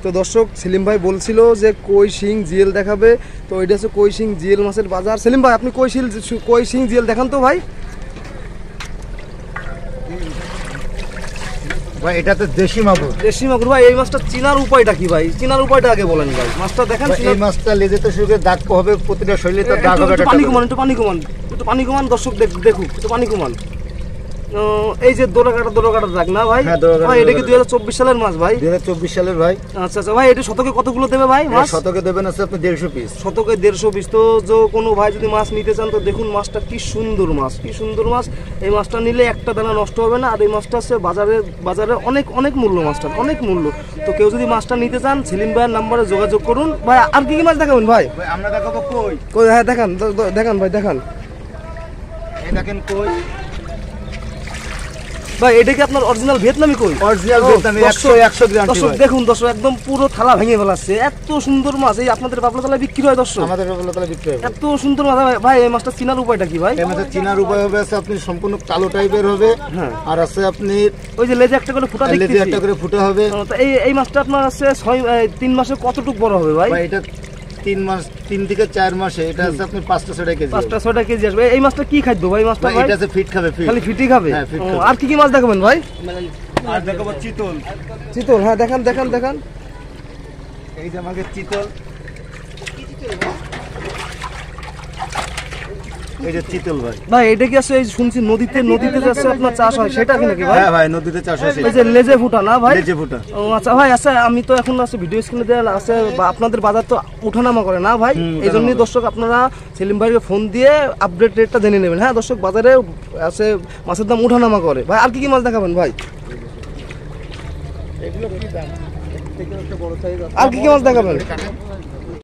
তো দর্শক সেলিম ভাই বলছিল যে কই শিং জিএল দেখাবে, তো এটা হচ্ছে কই শিং জিএল মাছের বাজার। সেলিম ভাই আপনি কই শিং জিএল দেখান তো ভাই। ভাই এটা তো দেশি মাগুর। দেশি মাগুর ভাই, এই মাছটা চিনার উপায়টা কি ভাই? চিনার উপায়টা আগে বলেন ভাই। মাছটা দেখেন, এই মাছটা লেজে তো শুরু দাগ হবে, প্রতিটা শরীরে তো দাগ হবে। একটু পানি কমান দর্শক দেখুক, একটু পানি কমান। এই যে দোরা কাটা দাগ না ভাই? ভাই এটা কি 2024 সালের মাছ ভাই? 2024 সালের ভাই। আচ্ছা ভাই, এটা শতকে কতগুলো দেবে ভাই মাছ? শতকে দেবেন আছে আপনি 150 পিস। শতকে 150 পিস। তো যে কোনো ভাই যদি মাছ নিতে চান তো দেখুন মাছটা কি সুন্দর মাছ, কি সুন্দর মাছ। এই মাছটা নিলে একটা দানা নষ্ট হবে না। আর এই মাছটা আছে বাজারে অনেক মূল্য, মাছটার অনেক মূল্য। তো কেউ যদি মাছটা নিতে চান সেলিম ভাইয়ের নাম্বারে যোগাযোগ করুন। ভাই আর কি মাছ দেখাবেন ভাই? আমরা দেখাবো কই। হ্যাঁ দেখান ভাই, দেখান। এই দেখেন কই ভাই, এটা কি আপনার অরিজিনাল ভিয়েতনামি কই? অরিজিনাল ভিয়েতনামি 100 গ্রাম। দর্শক দেখুন, দর্শক একদম পুরো থালা ভেঙে ফেলাচ্ছে। এত সুন্দর মাছ এই আপনাদের পাবলা তলায় বিক্রি হয় দর্শক? আমাদের পাবলা তলায় বিক্রি হয়। এত সুন্দর মাছ ভাই। এই মাছটা চিনার উপায়টা কি ভাই? এই মাছটা চিনার উপায় হবে আছে আপনি সম্পূর্ণ কালো টাইপের হবে। হ্যাঁ, আর আছে আপনি ওই যে লেজে একটা করে ফুটা দেখতেছি, লেজে একটা করে ফুটা হবে। তো এই মাছটা আপনার আছে 3 মাসে কতটুকু বড় হবে ভাই? এটা 3 থেকে 4 মাসে এটা আছে আপনি 5-6 কেজি। 5-6 কেজি আসবে। এই মাছটা কি খাদ্য ভাই? মাছটা ভাই এটা আছে ফিট খাবে, খালি ফিটই খাবে। হ্যাঁ, ফিট খাবে। আর কি মাছ দেখাবেন ভাই? আর দেখাবো চিতল। হ্যাঁ দেখান। এই যে আমাদের চিতল, এই যে চিতল ভাই। এটা কি আছে? এই শুনছি নদীতে যাচ্ছে আপনার চাষ হয়, সেটা কি নাকি ভাই? হ্যাঁ ভাই, নদীতে চাষ হয়। এই যে লেজে ফুটা না ভাই? লেজে ফুটা। ও আচ্ছা ভাই। আচ্ছা আমি তো এখন আছে ভিডিও স্ক্রিনে দেওয়া আছে, আপনাদের বাজার তো ওঠানামা করে না ভাই? এই জন্যই দর্শক আপনারা সেলিম ভাইকে ফোন দিয়ে আপডেট রেটটা জেনে নেবেন। হ্যাঁ দর্শক, বাজারে আছে মাছের দাম ওঠানামা করে। ভাই আর কি মাছ দেখাবেন ভাই? এগুলো কি দাম? আর কি মাছ দেখাবেন?